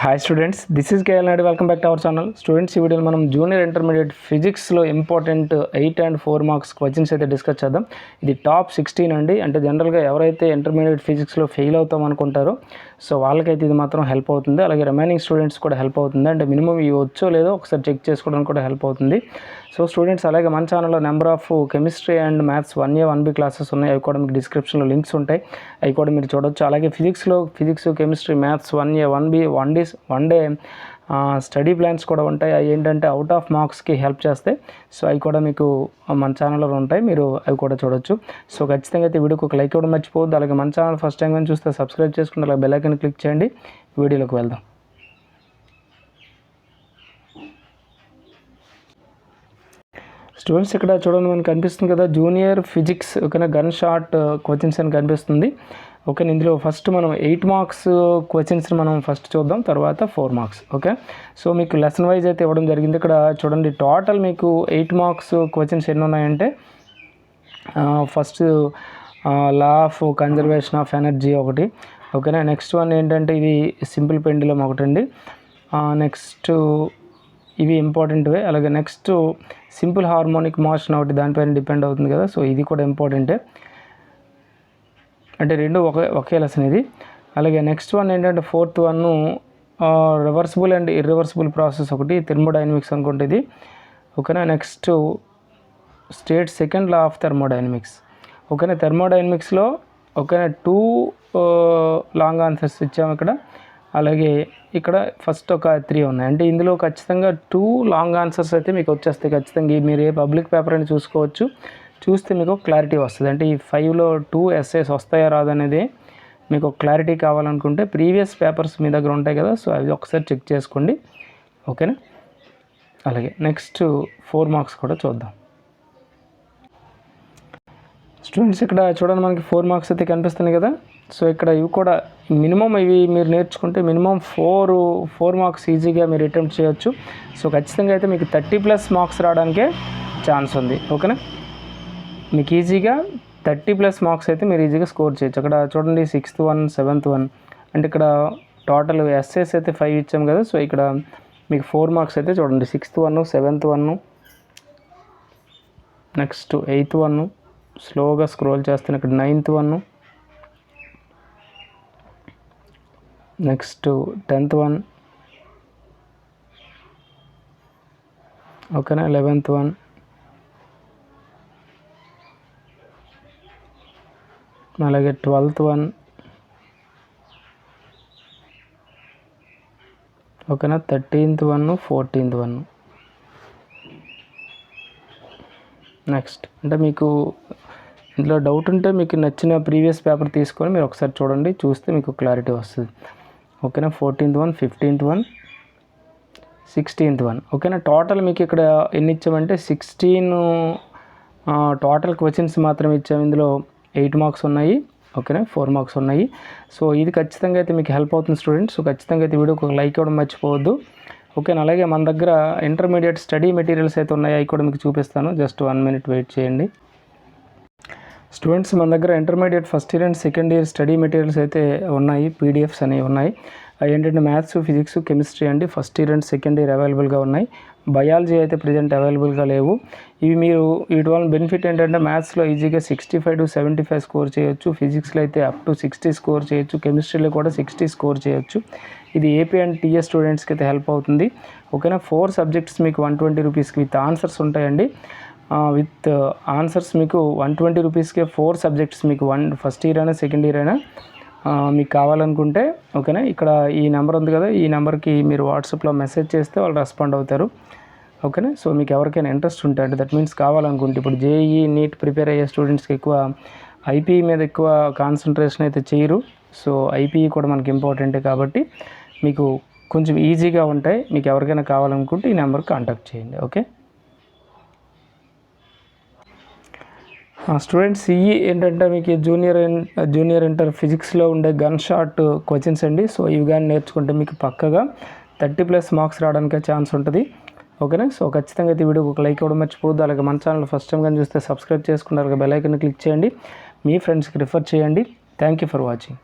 Hi students, this is KL Naidu. Welcome back to our channel. Students, ఈ వీడియోలో మనం junior intermediate ఫిజిక్స్లో important 8 and 4 marks questions అయితే discuss చేద్దాం. ఇది టాప్ 16 అండి. అంటే జనరల్గా ఎవరైతే ఇంటర్మీడియట్ ఫిజిక్స్లో ఫెయిల్ అవుతాం అనుకుంటారో సో వాళ్ళకైతే ఇది మాత్రం హెల్ప్ అవుతుంది. అలాగే రిమైనింగ్ స్టూడెంట్స్ కూడా హెల్ప్ అవుతుంది. అంటే మినిమం ఇవి వచ్చో లేదో ఒకసారి చెక్ చేసుకోవడానికి కూడా హెల్ప్ అవుతుంది. సో స్టూడెంట్స్, అలాగే మన ఛానల్లో number of chemistry and maths 1A 1B classes ఉన్నాయి. అవి కూడా మీకు డిస్క్రిప్షన్లో లింక్స్ ఉంటాయి, అవి కూడా మీరు చూడొచ్చు. అలాగే physics chemistry maths 1A 1B 1 day study plans కూడా ఉంటాయి. అవి ఏంటంటే అవుట్ ఆఫ్ మార్క్స్కి హెల్ప్ చేస్తాయి. సో అవి కూడా మీకు మన ఛానల్లో ఉంటాయి, మీరు అవి కూడా చూడొచ్చు. సో ఖచ్చితంగా అయితే వీడియోకి ఒక లైక్ ఇవ్వడం మర్చిపోవద్దు. అలాగే మన ఛానల్ ఫస్ట్ టైం కానీ చూస్తే సబ్స్క్రైబ్ చేసుకుంటే అలాగే బెల్ ఐకాన్ క్లిక్ చేయండి. వీడియోలోకి వెళ్దాం. స్టూడెంట్స్, ఇక్కడ చూడండి, మనకు కనిపిస్తుంది కదా జూనియర్ ఫిజిక్స్ ఓకేనా, గన్ షాట్ క్వశ్చన్స్ అని కనిపిస్తుంది. ఓకే, ఇందులో ఫస్ట్ మనం 8 మార్క్స్ క్వశ్చన్స్ని మనం ఫస్ట్ చూద్దాం, తర్వాత 4 మార్క్స్. ఓకే, సో మీకు లెసన్ వైజ్ అయితే ఇవ్వడం జరిగింది. ఇక్కడ చూడండి, టోటల్ మీకు 8 మార్క్స్ క్వశ్చన్స్ ఎన్ని ఉన్నాయంటే first law of conservation of energy ఒకటి. ఓకేనా, నెక్స్ట్ వన్ ఏంటంటే ఇది సింపుల్ పెండులం ఒకటండి. నెక్స్ట్ ఇవి ఇంపార్టెంట్వే. అలాగే నెక్స్ట్ సింపుల్ హార్మోనిక్ మోషన్ ఒకటి, దానిపైన డిపెండ్ అవుతుంది కదా, సో ఇది కూడా ఇంపార్టెంటే. అంటే రెండు ఒకే లెసన్ ఇది. అలాగే నెక్స్ట్ వన్ ఏంటంటే fourth one reversible and irreversible process ఒకటి, థెర్మోడైనమిక్స్ అనుకుంటే ఇది. ఓకేనా, next state second law of thermodynamics. ఓకేనా, థెర్మోడైనమిక్స్లో ఓకేనా 2 లాంగ్ ఆన్సర్స్ ఇచ్చాము ఇక్కడ. అలాగే ఇక్కడ ఫస్ట్ ఒక 3 ఉన్నాయి. అంటే ఇందులో ఖచ్చితంగా 2 లాంగ్ ఆన్సర్స్ అయితే మీకు వచ్చేస్తాయి ఖచ్చితంగా. మీరు ఏ పబ్లిక్ పేపర్ అని చూసుకోవచ్చు, చూస్తే మీకు క్లారిటీ వస్తుంది. అంటే ఈ 5లో 2 ఎస్సేస్ వస్తాయా రాదనేది మీకు క్లారిటీ కావాలనుకుంటే ప్రీవియస్ పేపర్స్ మీ దగ్గర ఉంటాయి కదా, సో అవి ఒకసారి చెక్ చేసుకోండి. ఓకేనా, అలాగే నెక్స్ట్ 4 మార్క్స్ కూడా చూద్దాం. స్టూడెంట్స్, ఇక్కడ చూడండి, మనకి 4 మార్క్స్ అయితే కనిపిస్తున్నాయి కదా. సో ఇక్కడ ఇవి కూడా మినిమం ఇవి మీరు నేర్చుకుంటే మినిమం 4 మార్క్స్ ఈజీగా మీరు అటెంప్ట్ చేయొచ్చు. సో ఖచ్చితంగా అయితే మీకు 30+ మార్క్స్ రావడానికే ఛాన్స్ ఉంది. ఓకేనా, మీకు ఈజీగా 30+ మార్క్స్ అయితే మీరు ఈజీగా స్కోర్ చేయొచ్చు. అక్కడ చూడండి 6th 1 7th 1, అంటే ఇక్కడ టోటల్ ఎస్ఎస్ అయితే 5 ఇచ్చాం కదా. సో ఇక్కడ మీకు 4 మార్క్స్ అయితే చూడండి 6th 1 7th 1, నెక్స్ట్ 8th 1, స్లోగా స్క్రోల్ చేస్తున్న ఇక్కడ 9th 1, నెక్స్ట్ 10th 1, ఓకేనా, 11th 1, అలాగే 12th 1, ఓకేనా, 13th 1, 14th 1. నెక్స్ట్ అంటే మీకు ఇందులో డౌట్ ఉంటే మీకు నచ్చిన ప్రీవియస్ పేపర్ తీసుకొని మీరు ఒకసారి చూడండి, చూస్తే మీకు క్లారిటీ వస్తుంది. ఓకేనా, 14th 1, 15th 1, 16th 1. ఓకేనా, టోటల్ మీకు ఇక్కడ ఎన్ని ఇచ్చామంటే 16 టోటల్ క్వశ్చన్స్ మాత్రం ఇచ్చాము. ఇందులో 8 మార్క్స్ ఉన్నాయి. ఓకేనా, 4 మార్క్స్ ఉన్నాయి. సో ఇది ఖచ్చితంగా అయితే మీకు హెల్ప్ అవుతుంది స్టూడెంట్స్. సో ఖచ్చితంగా అయితే వీడియోకి ఒక లైక్ ఇవ్వడం మర్చిపోవద్దు. ఓకేనా, అలాగే మన దగ్గర ఇంటర్మీడియట్ స్టడీ మెటీరియల్స్ అయితే ఉన్నాయి, అవి కూడా మీకు చూపిస్తాను. జస్ట్ 1 minute వెయిట్ చేయండి. స్టూడెంట్స్, మన దగ్గర intermediate first year and second year study materials అయితే ఉన్నాయి, పీడిఎఫ్స్ అనేవి ఉన్నాయి. అవి ఏంటంటే మ్యాథ్స్, ఫిజిక్స్, కెమిస్ట్రీ అండి first year and second year అవైలబుల్గా ఉన్నాయి. బయాలజీ అయితే ప్రజెంట్ అవైలబుల్గా లేవు. ఇవి మీరు వీటి వల్ల బెనిఫిట్ ఏంటంటే మ్యాథ్స్లో ఈజీగా 65 to 75 స్కోర్ చేయొచ్చు, ఫిజిక్స్లో అయితే అప్ టు 60 స్కోర్ చేయొచ్చు, కెమిస్ట్రీలో కూడా 60 స్కోర్ చేయొచ్చు. ఇది ఏపీ అండ్ టీఎస్ స్టూడెంట్స్కి అయితే హెల్ప్ అవుతుంది. ఓకేనా, 4 సబ్జెక్ట్స్ మీకు 120 రూపీస్కి విత్ ఆన్సర్స్ ఉంటాయండి. విత్ ఆన్సర్స్ మీకు 120 రూపీస్కే 4 సబ్జెక్ట్స్ మీకు ఫస్ట్ ఇయర్ అయినా సెకండ్ ఇయర్ అయినా మీకు కావాలనుకుంటే ఓకేనా, ఇక్కడ ఈ నెంబర్ ఉంది కదా, ఈ నెంబర్కి మీరు వాట్సాప్లో మెసేజ్ చేస్తే వాళ్ళు రెస్పాండ్ అవుతారు. ఓకేనా, సో మీకు ఎవరికైనా ఇంట్రెస్ట్ ఉంటే, అంటే దట్ మీన్స్ కావాలనుకుంటే, ఇప్పుడు జేఈఈ నీట్ ప్రిపేర్ అయ్యే స్టూడెంట్స్కి ఎక్కువ ఐపీఈ మీద ఎక్కువ కాన్సన్ట్రేషన్ అయితే చేయరు. సో ఐపీఈ కూడా మనకి ఇంపార్టెంటే కాబట్టి మీకు కొంచెం ఈజీగా ఉంటాయి. మీకు ఎవరికైనా కావాలనుకుంటే ఈ నెంబర్కి కాంటాక్ట్ చేయండి. ఓకే స్టూడెంట్స్, ఇవి ఏంటంటే మీకు జూనియర్ ఇంటర్ ఫిజిక్స్లో ఉండే గన్ షాట్ క్వశ్చన్స్ అండి. సో ఇవి కానీ నేర్చుకుంటే మీకు పక్కగా 30+ మార్క్స్ రావడానికి ఛాన్స్ ఉంటుంది. ఓకేనా, సో ఖచ్చితంగా అయితే వీడియోకి ఒక లైక్ ఇవ్వడం మర్చిపోవద్దు. అలాగే మన ఛానల్ ఫస్ట్ టైం కానీ చూస్తే సబ్స్క్రైబ్ చేసుకున్నారు, బెల్ ఐకాన్ క్లిక్ చేయండి, మీ ఫ్రెండ్స్కి రిఫర్ చేయండి. Thank you for watching.